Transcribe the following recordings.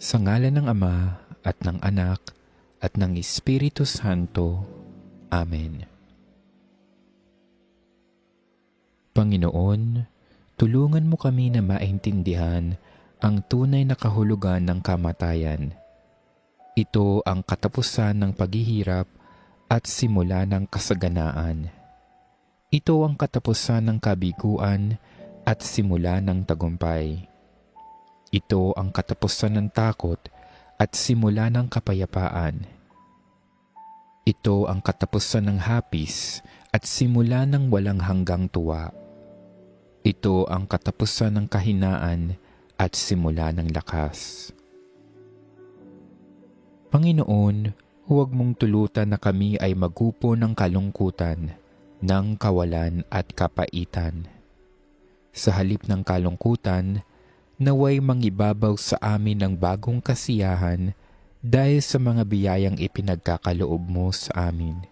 Sa ngalan ng Ama at ng Anak at ng Espiritu Santo. Amen. Panginoon, tulungan mo kami na maintindihan ang tunay na kahulugan ng kamatayan. Ito ang katapusan ng paghihirap at simula ng kasaganaan. Ito ang katapusan ng kabiguan at simula ng tagumpay. Ito ang katapusan ng takot at simula ng kapayapaan. Ito ang katapusan ng hapis at simula ng walang hanggang tuwa. Ito ang katapusan ng kahinaan at simula ng lakas. Panginoon, huwag mong tulutan na kami ay magupo ng kalungkutan, ng kawalan at kapaitan. Sa halip ng kalungkutan, naway mangibabaw sa amin ng bagong kasiyahan dahil sa mga biyayang ipinagkakaloob mo sa amin.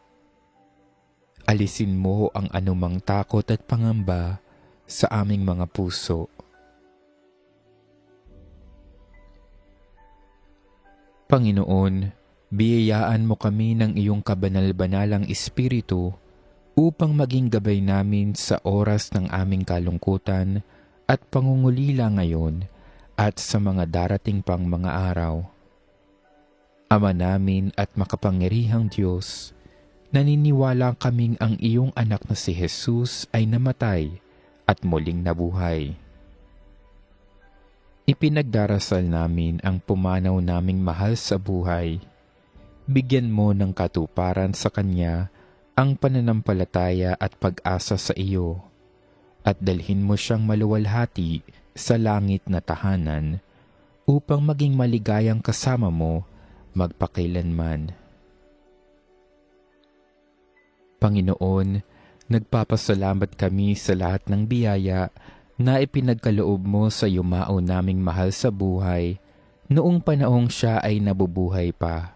Alisin mo ang anumang takot at pangamba sa aming mga puso. Panginoon, biyayaan mo kami ng iyong kabanal-banalang Espiritu upang maging gabay namin sa oras ng aming kalungkutan at pangungulila ngayon at sa mga darating pang mga araw. Ama namin at makapangyarihang Diyos, naniniwala kaming ang iyong anak na si Jesus ay namatay at muling nabuhay. Ipinagdarasal namin ang pumanaw naming mahal sa buhay. Bigyan mo ng katuparan sa Kanya ang pananampalataya at pag-asa sa iyo, at dalhin mo siyang maluwalhati sa langit na tahanan upang maging maligayang kasama mo magpakailanman. Panginoon, nagpapasalamat kami sa lahat ng biyaya na ipinagkaloob mo sa yumao naming mahal sa buhay noong panahong siya ay nabubuhay pa.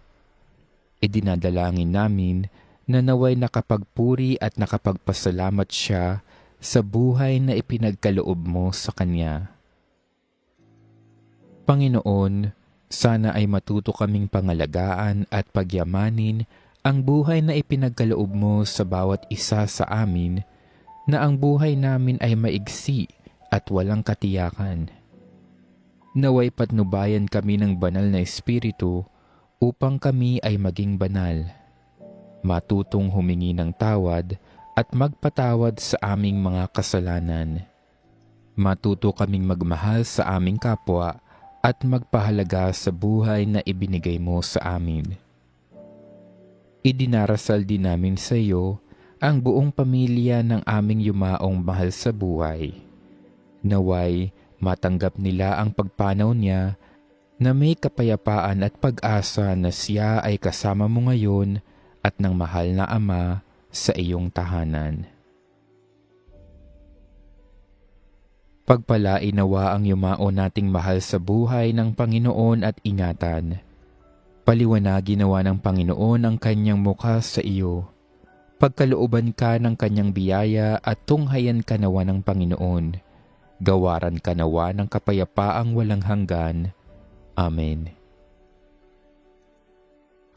Idinadalangin namin na naway nakapagpuri at nakapagpasalamat siya sa buhay na ipinagkaloob mo sa Kanya. Panginoon, sana ay matuto kaming pangalagaan at pagyamanin ang buhay na ipinagkaloob mo sa bawat isa sa amin, na ang buhay namin ay maigsi at walang katiyakan. Naway patnubayan kami ng banal na Espiritu upang kami ay maging banal, matutong humingi ng tawad at magpatawad sa aming mga kasalanan. Matuto kaming magmahal sa aming kapwa at magpahalaga sa buhay na ibinigay mo sa amin. Idinarasal din namin sa iyo ang buong pamilya ng aming yumaong mahal sa buhay. Naway matanggap nila ang pagpanaw niya na may kapayapaan at pag-asa na siya ay kasama mo ngayon at ng mahal na Ama sa iyong tahanan. Pagpalain nawa ang yumao nating mahal sa buhay ng Panginoon at ingatan. Paliwanagin nawa ng Panginoon ang kanyang mukha sa iyo. Pagkalooban ka ng kanyang biyaya at tunghayan ka nawa ng Panginoon. Gawaran ka nawa ng kapayapaang walang hanggan. Amen.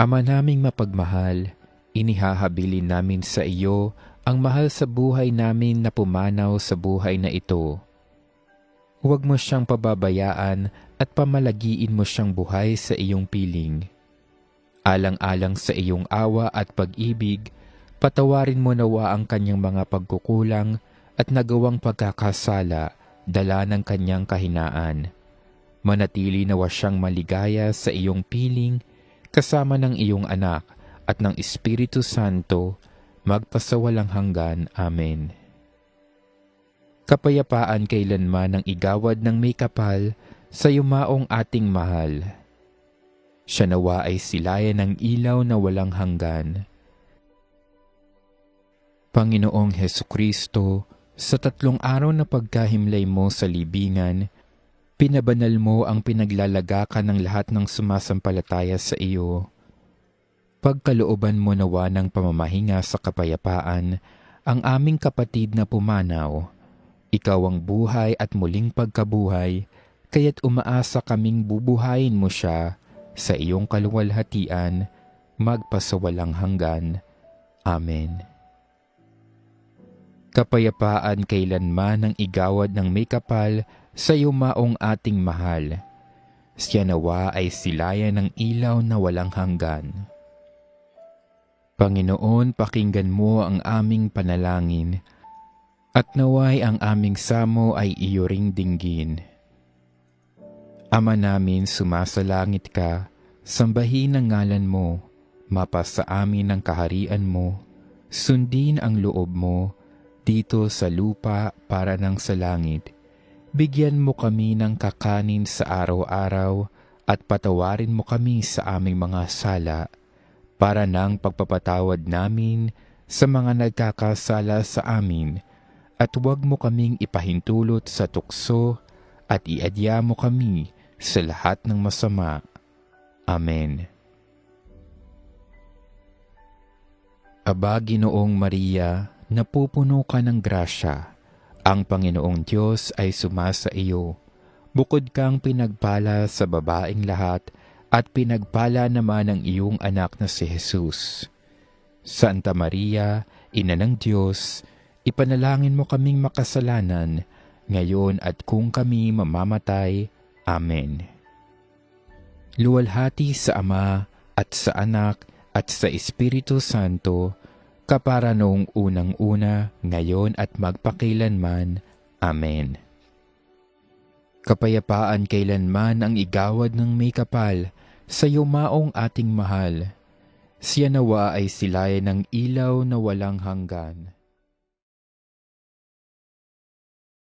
Ama naming mapagmahal, inihahabilin namin sa iyo ang mahal sa buhay namin na pumanaw sa buhay na ito. Huwag mo siyang pababayaan at pamalagiin mo siyang buhay sa iyong piling. Alang-alang sa iyong awa at pag-ibig, patawarin mo nawa ang kanyang mga pagkukulang at nagawang pagkakasala, dala ng kanyang kahinaan. Manatili nawa siyang maligaya sa iyong piling, kasama ng iyong anak at ng Espiritu Santo, magpasawalang hanggan. Amen. Kapayapaan kailanman ang igawad ng may kapal sa yumaong ating mahal. Siya nawa ay silayan ng ilaw na walang hanggan. Panginoong Hesukristo, sa 3 araw na pagkahimlay mo sa libingan, pinabanal mo ang pinaglalagakan ng lahat ng sumasampalataya sa iyo. Pagkalooban mo nawa ng pamamahinga sa kapayapaan ang aming kapatid na pumanaw. Ikaw ang buhay at muling pagkabuhay, kaya't umaasa kaming bubuhayin mo siya sa iyong kaluwalhatian, magpasawalang hanggan. Amen. Kapayapaan kailanman ang igawad ng may kapal sa yumaong ating mahal. Siya nawa ay silayan ng ilaw na walang hanggan. Panginoon, pakinggan mo ang aming panalangin, at naway ang aming samo ay iyo ring dinggin. Ama namin, sumasalangit ka, sambahin ang ngalan mo, mapasa amin ang kaharian mo, sundin ang loob mo, dito sa lupa para ng sa langit. Bigyan mo kami ng kakanin sa araw-araw at patawarin mo kami sa aming mga sala, para ng pagpapatawad namin sa mga nagkakasala sa amin, at huwag mo kaming ipahintulot sa tukso at iadya mo kami sa lahat ng masama. Amen. Aba, Ginoong Maria, napupuno ka ng grasya. Ang Panginoong Diyos ay sumasa iyo. Bukod kang pinagpala sa babaeng lahat, at pinagpala naman ang iyong anak na si Jesus. Santa Maria, Ina ng Diyos, ipanalangin mo kaming makasalanan, ngayon at kung kami mamamatay. Amen. Luwalhati sa Ama at sa Anak at sa Espiritu Santo, kapara noong unang-una, ngayon at magpakilanman. Amen. Kapayapaan kailanman ang igawad ng may kapal sa yumaong ating mahal. Siya nawa ay silayan ng ilaw na walang hanggan.